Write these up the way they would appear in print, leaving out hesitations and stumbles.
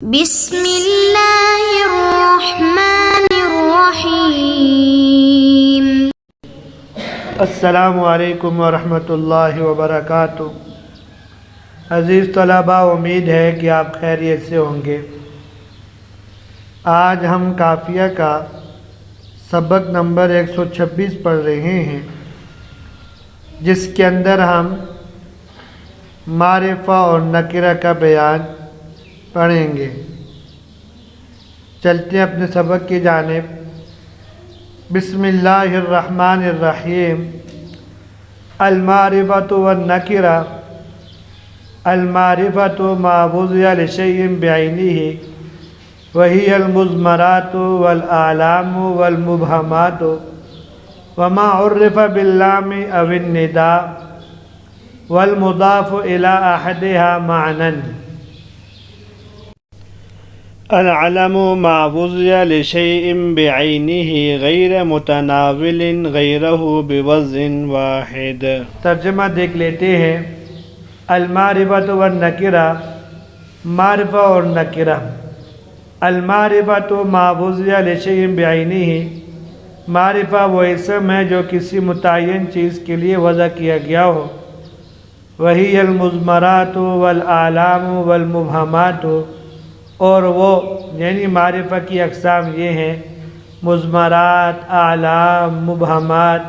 بسم اللہ الرحمن الرحیم۔ السلام علیکم ورحمۃ اللہ وبرکاتہ۔ عزیز طلباء، امید ہے کہ آپ خیریت سے ہوں گے۔ آج ہم قافیہ کا سبق نمبر 126 پڑھ رہے ہیں، جس کے اندر ہم معرفہ اور نکرہ کا بیان پڑھیں گے۔ چلتے ہیں اپنے سبق کی جانب۔ بسم اللہ الرحمن الرحیم۔ المعرفۃ والنکرہ۔ المعرفۃ ما وضع لشیء بعینہ وہی المضمرات والاعلام والمبہمات وما عرف باللام او النداء والمضاف الی احدہا معنی۔ العلم ما وضع لشیء بعینہ غیر متناول غیرہ بوضع واحد۔ ترجمہ دیکھ لیتے ہیں۔ المعرفۃ والنکرہ، معرفہ اور نکرہ۔ المعرفۃ ما وضع لشیء بعینہ، معرفہ وہ اسم ہے جو کسی متعین چیز کے لیے وضع کیا گیا ہو۔ وہی المضمرات والاعلام والمبہمات، اور وہ یعنی معرفہ کی اقسام یہ ہیں: مضمرات، اعلام، مبہمات۔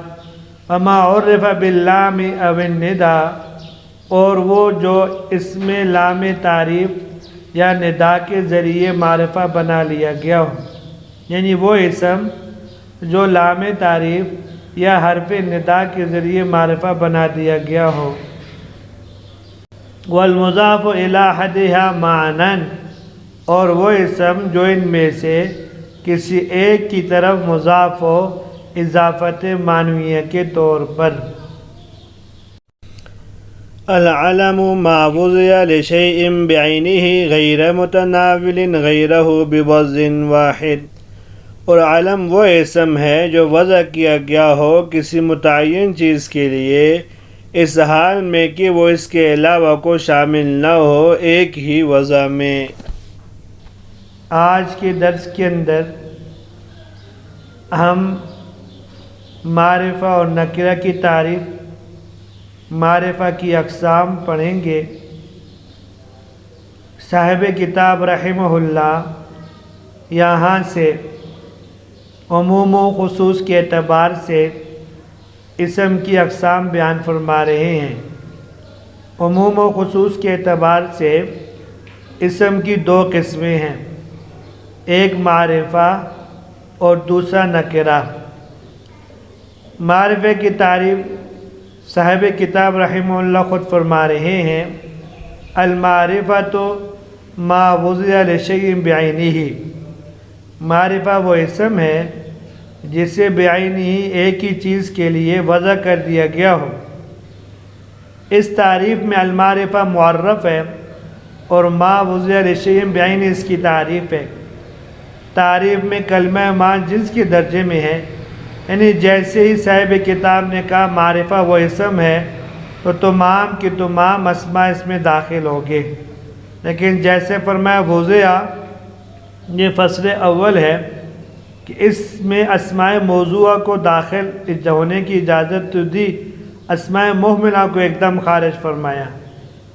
وما عرف باللام او النداء، اور وہ جو اس میں لام تعریف یا ندا کے ذریعے معرفہ بنا لیا گیا ہو، یعنی وہ اسم جو لام تعریف یا حرف ندا کے ذریعے معرفہ بنا دیا گیا ہو۔ والمضاف الی احدہا معنی، اور وہ اسم جو ان میں سے کسی ایک کی طرف مضاف ہو اضافت معنویہ کے طور پر۔ العلم ما وضع لشیء بعینہ غیر متناول غیرہ بوضع واحد، اور علم وہ اسم ہے جو وضع کیا گیا ہو کسی متعین چیز کے لیے، اس حال میں کہ وہ اس کے علاوہ کو شامل نہ ہو ایک ہی وضع میں۔ آج کے درس کے اندر ہم معرفہ اور نکرہ کی تعریف، معرفہ کی اقسام پڑھیں گے۔ صاحب کتاب رحمہ اللہ یہاں سے عموم و خصوص کے اعتبار سے اسم کی اقسام بیان فرما رہے ہیں۔ عموم و خصوص کے اعتبار سے اسم کی دو قسمیں ہیں، ایک معرفہ اور دوسرا نکرہ۔ معرفہ کی تعریف صاحب کتاب رحمہ اللہ خود فرما رہے ہیں: المعرفۃ ما وضع لشیء بعینہ، معرفہ وہ اسم ہے جسے بعینہ ایک ہی چیز کے لیے وضع کر دیا گیا ہو۔ اس تعریف میں المعرفہ معرف ہے اور ما وضع لشیء بعینہ اس کی تعریف ہے۔ تعریف میں کلمہ ما جنس کے درجے میں ہے، یعنی جیسے ہی صاحب کتاب نے کہا معرفہ وہ اسم ہے تو تمام کی تمام اسماء اس میں داخل ہوگے، لیکن جیسے فرمایا وضع، یہ فصل اول ہے کہ اس میں اسماء موضوعہ کو داخل ہونے کی اجازت تو دی، اسماء مہملہ کو ایک دم خارج فرمایا۔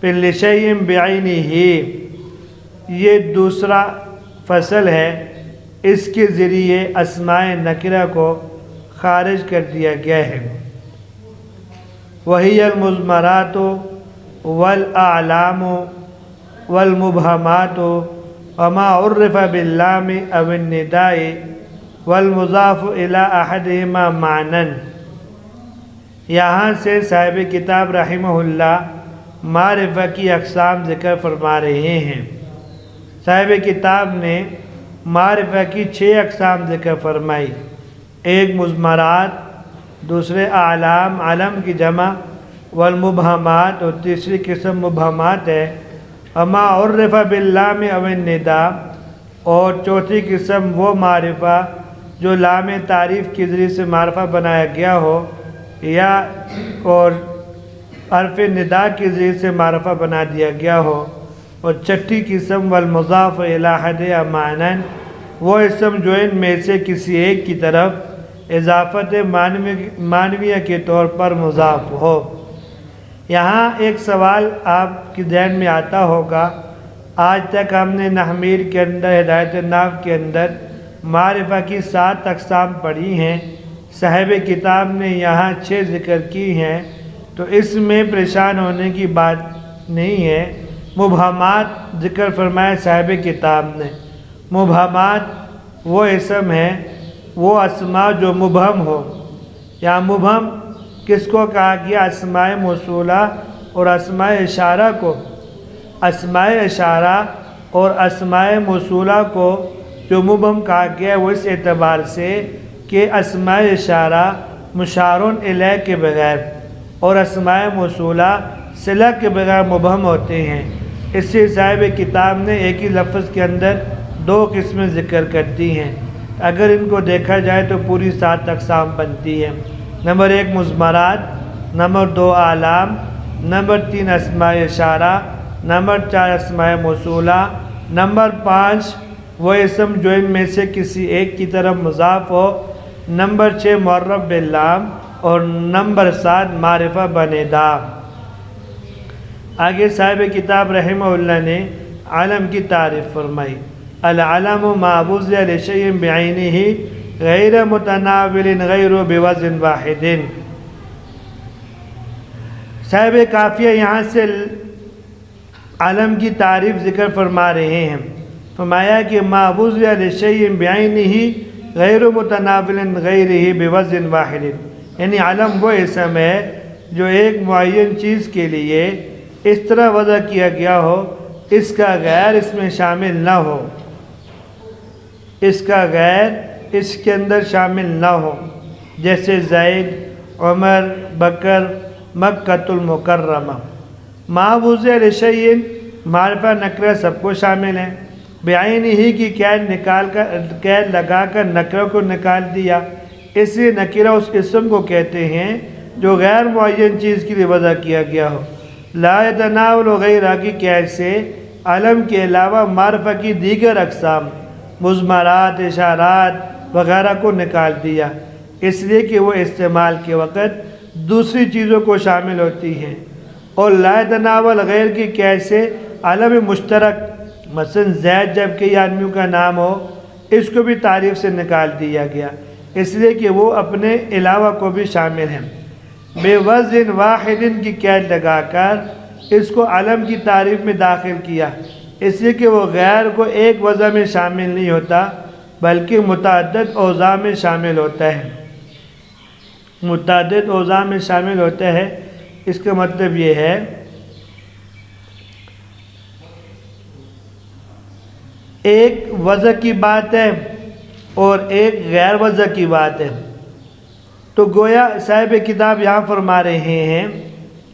پھر لشیء بعینہ، یہ دوسرا فصل ہے، اس کے ذریعے اسماء نکرہ کو خارج کر دیا گیا ہے۔ وہی المضمرات والاعلام والمبہمات وما عرف باللام او النداء والمضاف الی احدہما معنی۔ یہاں سے صاحب کتاب رحمہ اللہ معرفہ کی اقسام ذکر فرما رہے ہیں۔ صاحب کتاب نے معرفہ کی 6 اقسام ذکر فرمائی، ایک مضمرات، دوسرے اعلام، علم کی جمع، والمبہمات، اور تیسری قسم مبہمات ہے، وما عرف باللام او النداء، اور چوتھی قسم وہ معرفہ جو لام تعریف کے ذریعے سے معرفہ بنایا گیا ہو یا اور حرف ندا کے ذریعے سے معرفہ بنا دیا گیا ہو۔ اور چھٹی قسم والمضاف الی احد معنن وہ اسم جو ان میں سے کسی ایک کی طرف اضافت معنویہ کے طور پر مضاف ہو۔ یہاں ایک سوال آپ کے ذہن میں آتا ہوگا، آج تک ہم نے نحمیر کے اندر، ہدایت النحو کے اندر معرفہ کی 7 اقسام پڑھی ہیں، صاحب کتاب نے یہاں 6 ذکر کی ہیں، تو اس میں پریشان ہونے کی بات نہیں ہے۔ مبہمات ذکر فرمائے صاحب کتاب نے۔ مبہمات وہ اسم ہیں، وہ اسماء جو مبہم ہو۔ یا مبہم کس کو کہا گیا؟ اسماء موصولہ اور اسماء اشارہ کو۔ اسماء اشارہ اور اسماء موصولہ کو جو مبہم کہا گیا وہ اس اعتبار سے کہ اسماء اشارہ مشار الیہ کے بغیر اور اسماء موصولہ صلہ کے بغیر مبہم ہوتے ہیں۔ اس سے صاحب کتاب نے ایک ہی لفظ کے اندر 2 قسمیں ذکر کر دی ہیں۔ اگر ان کو دیکھا جائے تو پوری 7 اقسام بنتی ہیں۔ نمبر 1 مضمرات، نمبر 2 اعلام، نمبر 3 اسماء اشارہ، نمبر 4 اسماء موصولہ، نمبر 5 وہ اسم جو ان میں سے کسی ایک کی طرف مضاف ہو، نمبر 6 معرف باللام، اور نمبر 7 معرفہ بندا۔ آگے صاحب کتاب رحمہ اللہ نے علم کی تعریف فرمائی۔ العلم ما وضع لشیء بعینہ غیر متناول غیر بوزن واحد۔ صاحب کافیہ یہاں سے علم کی تعریف ذکر فرما رہے ہیں۔ فرمایا کہ ما وضع لشیء بعینہ غیر متناول غیرہ بوزن واحد، یعنی علم وہ اسم ہے جو ایک معین چیز کے لیے اس طرح وضع کیا گیا ہو اس کا غیر اس میں شامل نہ ہو، اس کا غیر اس کے اندر شامل نہ ہو، جیسے زید، عمر، بکر، مکۃ المکرمہ۔ ما وضع لشیء معرفہ نکرہ سب کو شامل ہے، بعین ہی کی قید لگا کر نکرہ کو نکال دیا، اس لیے نکرہ اس اسم کو کہتے ہیں جو غیر معین چیز کے لیے وضع کیا گیا ہو۔ لا يتناول غیرہ کی قید سے علم کے علاوہ معرفہ کی دیگر اقسام مضمرات، اشارات وغیرہ کو نکال دیا، اس لیے کہ وہ استعمال کے وقت دوسری چیزوں کو شامل ہوتی ہیں۔ اور لا يتناول غیر کی قید سے علم مشترک، مثلا زید جب کئی آدمیوں کا نام ہو، اس کو بھی تعریف سے نکال دیا گیا، اس لیے کہ وہ اپنے علاوہ کو بھی شامل ہیں۔ بے وزن واحد کی قید لگا کر اس کو علم کی تعریف میں داخل کیا، اس لیے کہ وہ غیر کو ایک وضع میں شامل نہیں ہوتا بلکہ متعدد اوضاع میں شامل ہوتا ہے۔ متعدد اوضاع میں شامل ہوتا ہے، اس کا مطلب یہ ہے ایک وضع کی بات ہے اور ایک غیر وضع کی بات ہے۔ تو گویا صاحب کتاب یہاں فرما رہے ہیں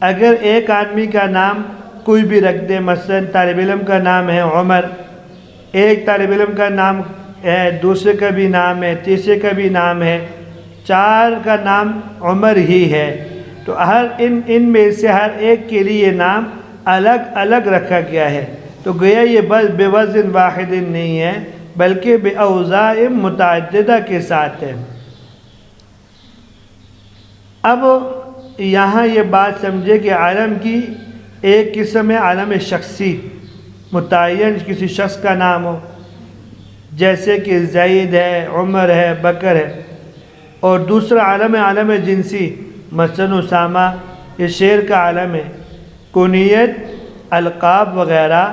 اگر ایک آدمی کا نام کوئی بھی رکھ دے، مثلا طالب علم کا نام ہے عمر، ایک طالب علم کا نام ہے، دوسرے کا بھی نام ہے، تیسرے کا بھی نام ہے، 4 کا نام عمر ہی ہے، تو ان میں سے ہر ایک کے لیے یہ نام الگ الگ رکھا گیا ہے، تو گویا یہ بس بے وزن واحد نہیں ہے بلکہ بے اوضاع متعددہ کے ساتھ ہے۔ اب یہاں یہ بات سمجھے کہ عالم کی ایک قسم ہے عالم شخصی، متعین کسی شخص کا نام ہو، جیسے کہ زید ہے، عمر ہے، بکر ہے، اور دوسرا عالم جنسی، مثلا اسامہ، یہ شعر کا عالم ہے، کنیت، القاب وغیرہ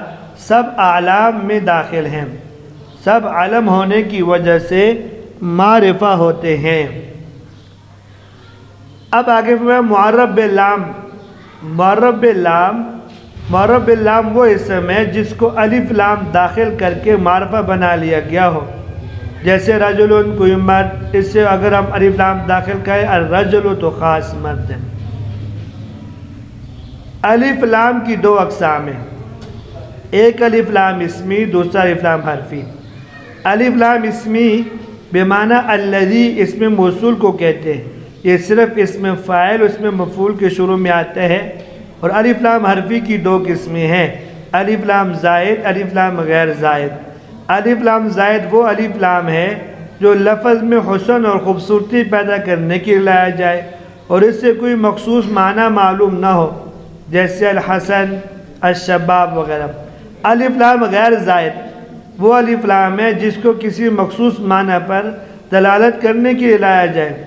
سب اعلام میں داخل ہیں، سب علم ہونے کی وجہ سے معرفہ ہوتے ہیں۔ اب آگے میں معرف باللام۔ معرف باللام وہ اسم ہے جس کو الف لام داخل کر کے معرفہ بنا لیا گیا ہو، جیسے رجل کوئی مرد، اس سے اگر ہم الف لام داخل کریں الرجل تو خاص مرد ہے۔ الف لام کی 2 اقسام ہیں، ایک الف لام اسمی، دوسرا الف لام حرفی۔ الف لام اسمی بمعنی الذی اسم موصول کو کہتے ہیں، یہ صرف اسم فاعل اسم مفعول کے شروع میں آتا ہے، اور الف لام حرفی کی 2 قسمیں ہیں، الف لام زائد، الف لام غیر زائد۔ الف لام زائد وہ الف لام ہے جو لفظ میں حسن اور خوبصورتی پیدا کرنے کے لیے لایا جائے اور اس سے کوئی مخصوص معنی معلوم نہ ہو، جیسے الحسن، الشباب وغیرہ۔ الف لام غیر زائد وہ الف لام ہے جس کو کسی مخصوص معنی پر دلالت کرنے کے لیے لایا جائے۔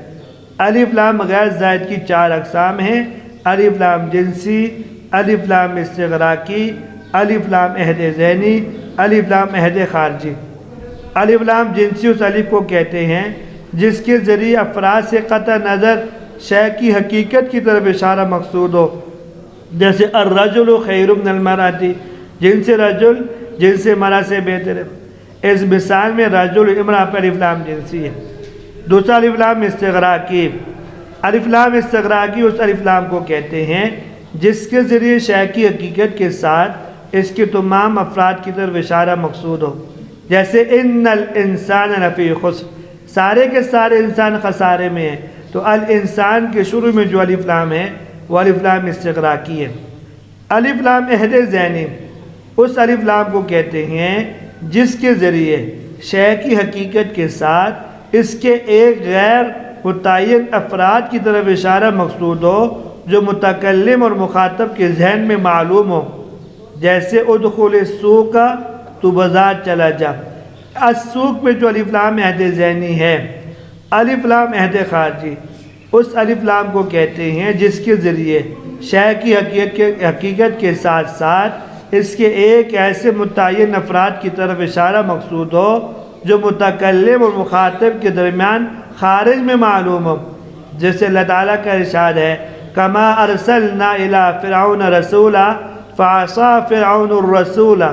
الف لام غیر زائد کی 4 اقسام ہیں: الف لام جنسی، الف لام استغراقی، الف لام عہد ذہنی، الف لام عہد خارجی۔ الف لام جنسی اس الف کو کہتے ہیں جس کے ذریعے افراد سے قطع نظر شے کی حقیقت کی طرف اشارہ مقصود ہو، جیسے الرجل خیر من المرأۃ، جنس رجل جنس مرأة سے بہتر ہے۔ اس مثال میں رجل امرأة پر الف لام جنسی ہے۔ دوسرا الف لام استغراقی۔ الف لام استغراقی اس الف لام کو کہتے ہیں جس کے ذریعے شے کی حقیقت کے ساتھ اس کے تمام افراد کی طرف اشارہ مقصود ہو، جیسے ان الانسان لفی خسر، سارے کے سارے انسان خسارے میں ہیں، تو الانسان کے شروع میں جو الف لام ہے وہ الف لام استغراقی ہے۔ الف لام عہد ذہنی اس الف لام کو کہتے ہیں جس کے ذریعے شے کی حقیقت کے ساتھ اس کے ایک غیر متعین افراد کی طرف اشارہ مقصود ہو جو متکلم اور مخاطب کے ذہن میں معلوم ہو، جیسے ادخل السوق، تو بازار چلا جا۔ السوق میں جو الف لام عہد ذہنی ہے۔ الف لام عہد خارجی اس الف لام کو کہتے ہیں جس کے ذریعے شے کی حقیقت کے ساتھ ساتھ اس کے ایک ایسے متعین افراد کی طرف اشارہ مقصود ہو جو متکلم اور مخاطب کے درمیان خارج میں معلوم ہو، جیسے اللہ تعالیٰ کا ارشاد ہے کما ارسلنا الی فرعون رسولا فعصى فرعون الرسول۔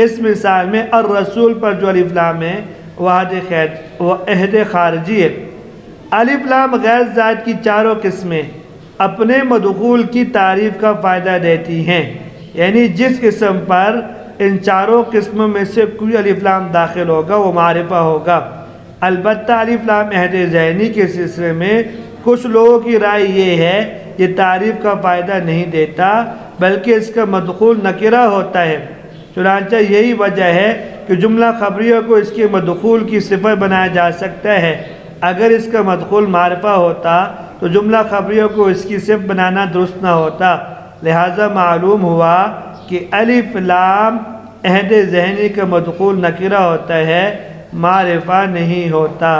اس مثال میں الرسول پر جو الف لام ہے وہ عہد خارجی ہے۔ الف لام غیر زائد کی 4 قسمیں اپنے مدخول کی تعریف کا فائدہ دیتی ہیں، یعنی جس اسم پر ان 4 قسموں میں سے کوئی الف لام داخل ہوگا وہ معرفہ ہوگا۔ البتہ الف لام عہد ذہنی کے سلسلے میں کچھ لوگوں کی رائے یہ ہے یہ تعریف کا فائدہ نہیں دیتا بلکہ اس کا مدخول نکرہ ہوتا ہے، چنانچہ یہی وجہ ہے کہ جملہ خبریہ کو اس کے مدخول کی صفت بنایا جا سکتا ہے۔ اگر اس کا مدخول معرفہ ہوتا تو جملہ خبریہ کو اس کی صفت بنانا درست نہ ہوتا، لہٰذا معلوم ہوا کہ الف لام عہد ذہنی کا مدخول نکرہ ہوتا ہے، معرفہ نہیں ہوتا۔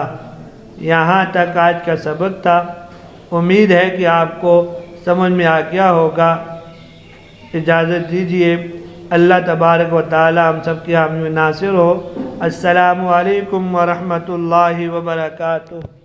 یہاں تک آج کا سبق تھا، امید ہے کہ آپ کو سمجھ میں آ گیا ہوگا۔ اجازت دیجیے، اللہ تبارک و تعالی ہم سب کے حامی و ناصر ہو۔ السلام علیکم ورحمۃ اللہ وبرکاتہ۔